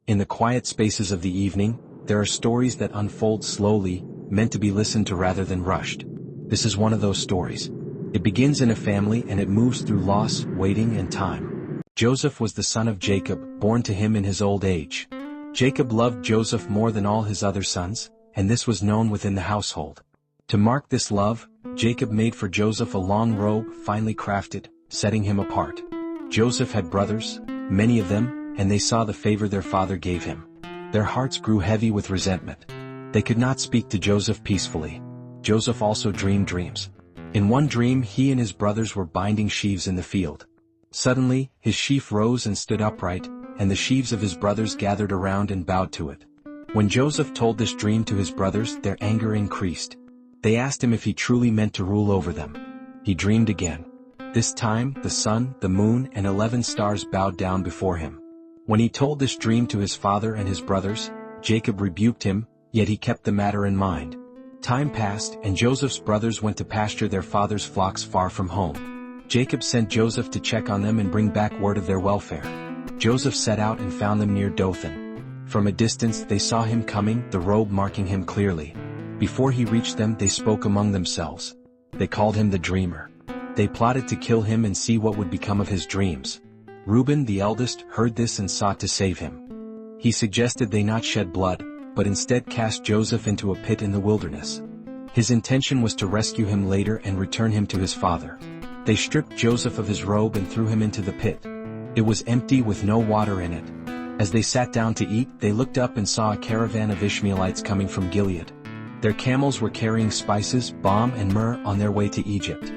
In the quiet spaces of the evening, there are stories that unfold slowly, meant to be listened to rather than rushed. This is one of those stories. It begins in a family and it moves through loss, waiting, and time. Joseph was the son of Jacob, born to him in his old age. Jacob loved Joseph more than all his other sons, and this was known within the household. To mark this love, Jacob made for Joseph a long robe, finely crafted, setting him apart. Joseph had brothers, many of them, and they saw the favor their father gave him. Their hearts grew heavy with resentment. They could not speak to Joseph peacefully. Joseph also dreamed dreams. In one dream he and his brothers were binding sheaves in the field. Suddenly, his sheaf rose and stood upright, and the sheaves of his brothers gathered around and bowed to it. When Joseph told this dream to his brothers, their anger increased. They asked him if he truly meant to rule over them. He dreamed again. This time, the sun, the moon, and 11 stars bowed down before him. When he told this dream to his father and his brothers, Jacob rebuked him, yet he kept the matter in mind. Time passed, and Joseph's brothers went to pasture their father's flocks far from home. Jacob sent Joseph to check on them and bring back word of their welfare. Joseph set out and found them near Dothan. From a distance they saw him coming, the robe marking him clearly. Before he reached them they spoke among themselves. They called him the dreamer. They plotted to kill him and see what would become of his dreams. Reuben, the eldest, heard this and sought to save him. He suggested they not shed blood, but instead cast Joseph into a pit in the wilderness. His intention was to rescue him later and return him to his father. They stripped Joseph of his robe and threw him into the pit. It was empty with no water in it. As they sat down to eat, they looked up and saw a caravan of Ishmaelites coming from Gilead. Their camels were carrying spices, balm, and myrrh on their way to Egypt.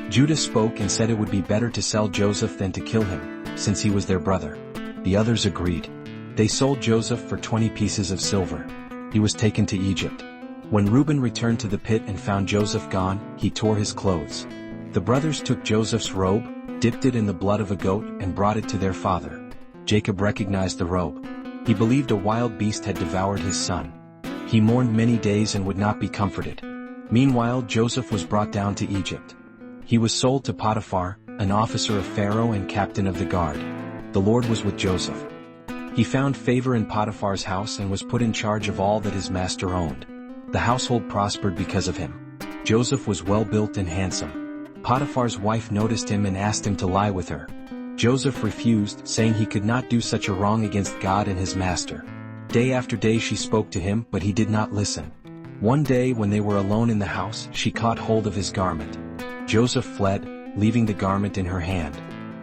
Judah spoke and said it would be better to sell Joseph than to kill him, since he was their brother. The others agreed. They sold Joseph for 20 pieces of silver. He was taken to Egypt. When Reuben returned to the pit and found Joseph gone, he tore his clothes. The brothers took Joseph's robe, dipped it in the blood of a goat, and brought it to their father. Jacob recognized the robe. He believed a wild beast had devoured his son. He mourned many days and would not be comforted. Meanwhile, Joseph was brought down to Egypt. He was sold to Potiphar, an officer of Pharaoh and captain of the guard. The Lord was with Joseph. He found favor in Potiphar's house and was put in charge of all that his master owned. The household prospered because of him. Joseph was well built and handsome. Potiphar's wife noticed him and asked him to lie with her. Joseph refused, saying he could not do such a wrong against God and his master. Day after day she spoke to him, but he did not listen. One day when they were alone in the house, she caught hold of his garment. Joseph fled, leaving the garment in her hand.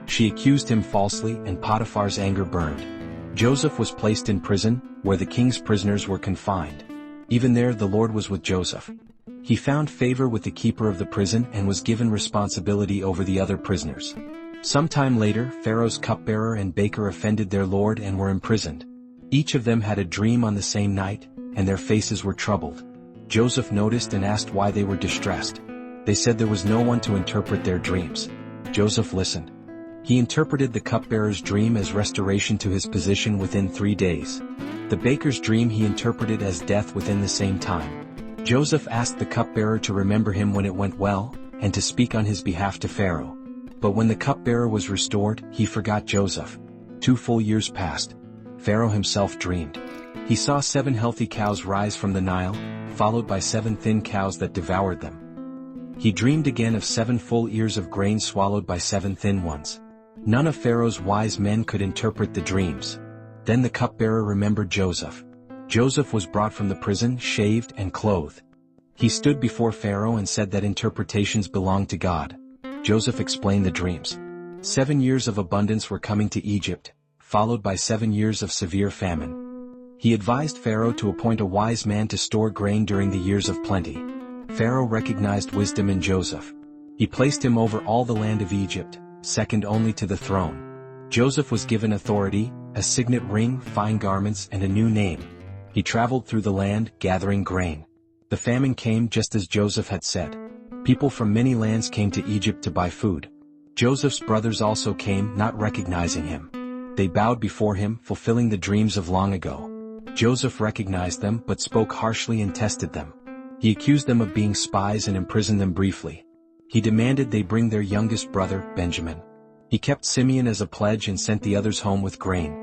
She accused him falsely, and Potiphar's anger burned. Joseph was placed in prison, where the king's prisoners were confined. Even there the Lord was with Joseph. He found favor with the keeper of the prison and was given responsibility over the other prisoners. Sometime later, Pharaoh's cupbearer and baker offended their lord and were imprisoned. Each of them had a dream on the same night, and their faces were troubled. Joseph noticed and asked why they were distressed. They said there was no one to interpret their dreams. Joseph listened. He interpreted the cupbearer's dream as restoration to his position within 3 days. The baker's dream he interpreted as death within the same time. Joseph asked the cupbearer to remember him when it went well, and to speak on his behalf to Pharaoh. But when the cupbearer was restored, he forgot Joseph. 2 full years passed. Pharaoh himself dreamed. He saw 7 healthy cows rise from the Nile, followed by 7 thin cows that devoured them. He dreamed again of 7 full ears of grain swallowed by 7 thin ones. None of Pharaoh's wise men could interpret the dreams. Then the cupbearer remembered Joseph. Joseph was brought from the prison, shaved and clothed. He stood before Pharaoh and said that interpretations belonged to God. Joseph explained the dreams. 7 years of abundance were coming to Egypt, followed by 7 years of severe famine. He advised Pharaoh to appoint a wise man to store grain during the years of plenty. Pharaoh recognized wisdom in Joseph. He placed him over all the land of Egypt, second only to the throne. Joseph was given authority, a signet ring, fine garments, and a new name. He traveled through the land, gathering grain. The famine came just as Joseph had said. People from many lands came to Egypt to buy food. Joseph's brothers also came, not recognizing him. They bowed before him, fulfilling the dreams of long ago. Joseph recognized them but spoke harshly and tested them. He accused them of being spies and imprisoned them briefly. He demanded they bring their youngest brother, Benjamin. He kept Simeon as a pledge and sent the others home with grain.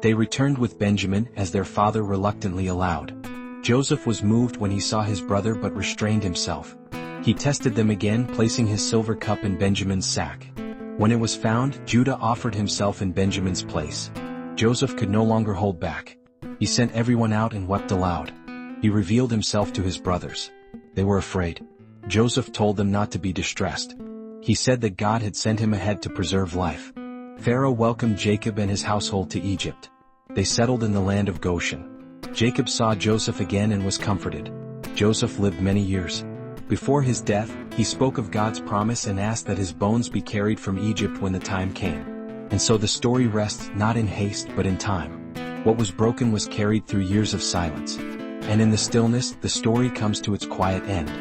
They returned with Benjamin as their father reluctantly allowed. Joseph was moved when he saw his brother but restrained himself. He tested them again, placing his silver cup in Benjamin's sack. When it was found, Judah offered himself in Benjamin's place. Joseph could no longer hold back. He sent everyone out and wept aloud. He revealed himself to his brothers. They were afraid. Joseph told them not to be distressed. He said that God had sent him ahead to preserve life. Pharaoh welcomed Jacob and his household to Egypt. They settled in the land of Goshen. Jacob saw Joseph again and was comforted. Joseph lived many years. Before his death, he spoke of God's promise and asked that his bones be carried from Egypt when the time came. And so the story rests not in haste but in time. What was broken was carried through years of silence. And in the stillness, the story comes to its quiet end.